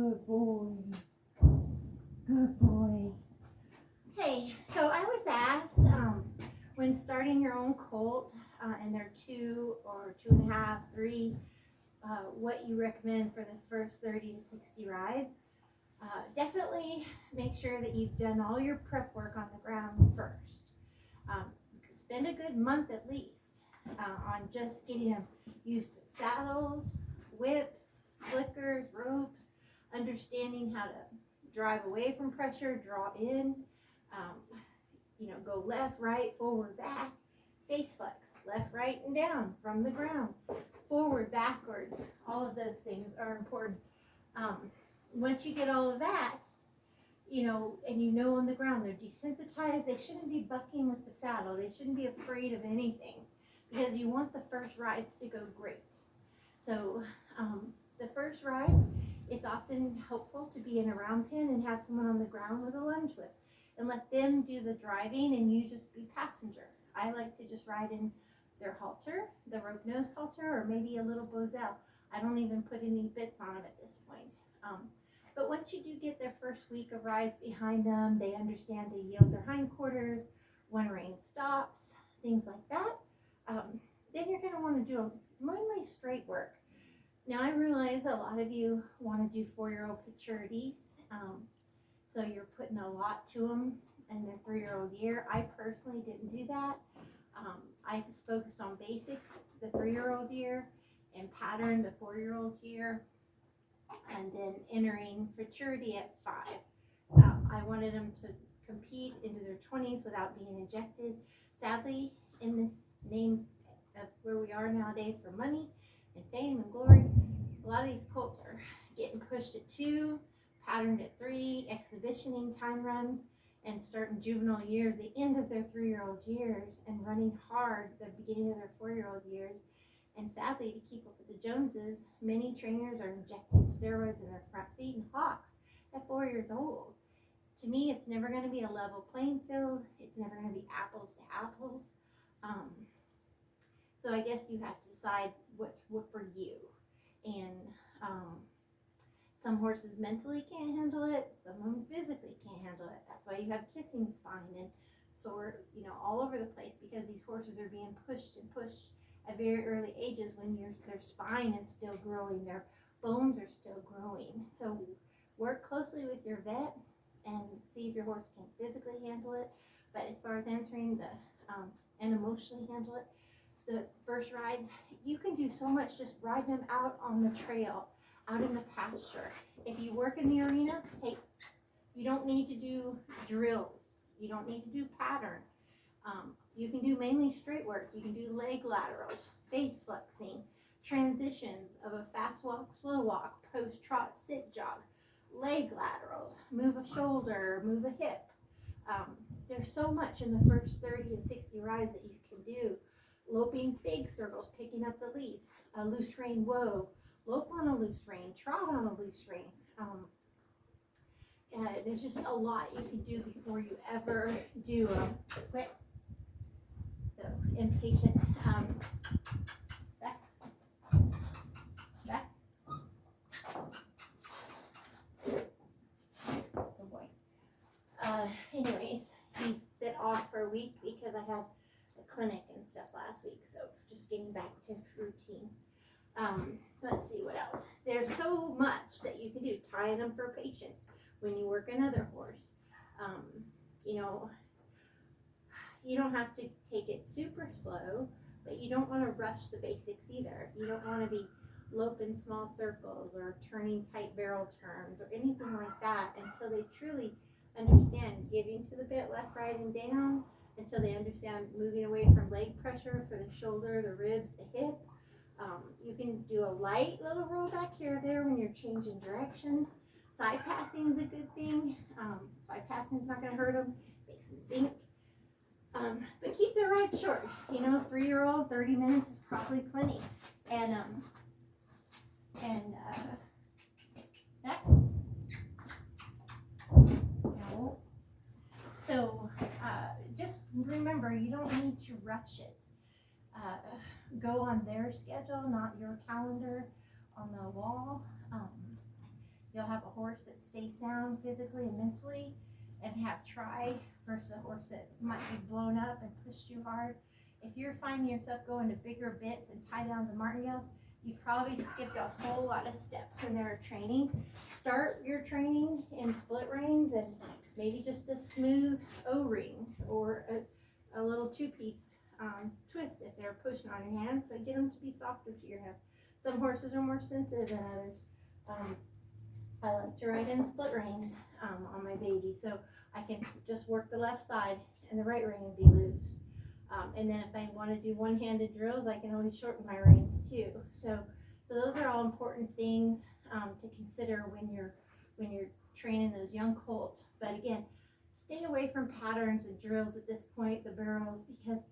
Good boy. Good boy. Hey, so I was asked when starting your own colt and they're 2 or 2.5, 3, what you recommend for the first 30 to 60 rides. Definitely make sure that you've done all your prep work on the ground first. Um, Spend a good month at least on just getting them used to saddles, whips, slickers, ropes, understanding how to drive away from pressure, draw in, um, go left, right, forward, back, face flex, left, right, and down from the ground, forward, backwards. All of those things are important. Um, Once you get all of that, and on the ground they're desensitized, they shouldn't be bucking with the saddle. They shouldn't be afraid of anything because you want the first rides to go great. So the first rides, it's often helpful to be in a round pen and have someone on the ground with a lunge whip and let them do the driving and you just be passenger. I like to just ride in their halter, the rope nose halter, or maybe a little Bozell. I don't even put any bits on them at this point. But once you do get their first week of rides behind them, they understand to yield their hindquarters when rein stops, things like that. Then you're going to want to do mainly straight work. Now I realize a lot of you want to do 4-year-old futurities, so you're putting a lot to them in their 3-year-old year. I personally didn't do that. I just focused on basics the 3-year-old year and pattern the 4-year-old year, and then entering futurity at 5. I wanted them to compete into their 20s without being injected. Sadly, in this name of where we are nowadays for money and fame and glory, a lot of these colts are getting pushed at 2, patterned at 3, exhibitioning time runs, and starting juvenile years, the end of their 3-year-old years, and running hard the beginning of their 4-year-old years. And sadly, to keep up with the Joneses, many trainers are injecting steroids in their front feet and hocks at 4 years old. To me, it's never going to be a level playing field. It's never going to be apples to apples. So I guess you have to decide what's what for you. And some horses mentally can't handle it. Some of them physically can't handle it. That's why you have kissing spine and sore, all over the place, because these horses are being pushed and pushed at very early ages when their spine is still growing, their bones are still growing. So work closely with your vet and see if your horse can physically handle it. But as far as answering and emotionally handle it, the first rides, you can do so much just riding them out on the trail, out in the pasture. If you work in the arena, hey, you don't need to do drills. You don't need to do pattern. You can do mainly straight work. You can do leg laterals, face flexing, transitions of a fast walk, slow walk, post trot, sit jog, leg laterals, move a shoulder, move a hip. There's so much in the first 30 and 60 rides that you can do. Loping big circles, picking up the leads, a loose rein whoa, lope on a loose rein, trot on a loose rein. There's just a lot you can do before you ever do quit. So impatient. Back. Oh boy. Anyways, he's been off for a week because I had a clinic and stuff last week. So just getting back to routine. Let's see what else. There's so much that you can do. Tying them for patience when you work another horse. You don't have to take it super slow, but you don't want to rush the basics either. You don't want to be loping small circles or turning tight barrel turns or anything like that until they truly understand giving to the bit left, right, and down, until they understand moving away from leg pressure for the shoulder, the ribs, the hip. You can do a light little roll back here or there when you're changing directions. Side passing is a good thing. Side passing is not going to hurt them. Makes them think. But keep the ride short. 3-year-old, 30 minutes is probably plenty. And that. No. So just remember, you don't need to rush it. Go on their schedule, not your calendar on the wall. You'll have a horse that stays sound physically and mentally and have try versus a horse that might be blown up and pushed too hard. If you're finding yourself going to bigger bits and tie downs and martingales, you've probably skipped a whole lot of steps in their training. Start your training in split reins and maybe just a smooth O-ring or a little two-piece twist if they're pushing on your hands, but get them to be softer to your hip. Some horses are more sensitive than others. I like to ride in split reins on my baby, so I can just work the left side and the right rein and be loose. And then if I want to do one-handed drills, I can always shorten my reins too. So those are all important things to consider when you're training those young colts. But again, stay away from patterns and drills at this point, the barrels, because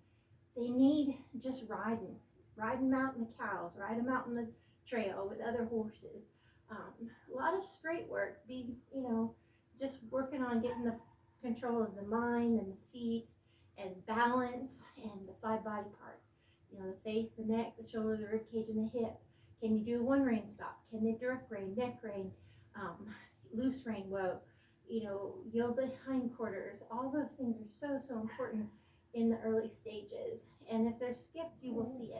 they need just riding them out in the cows, ride them out in the trail with other horses. A lot of straight work, just working on getting the control of the mind and the feet and balance and the 5 body parts. The face, the neck, the shoulder, the rib cage, and the hip. Can you do a one rein stop? Can they direct rein, neck rein, loose rein, whoa, yield the hindquarters? All those things are so important in the early stages. And if they're skipped, you will see it.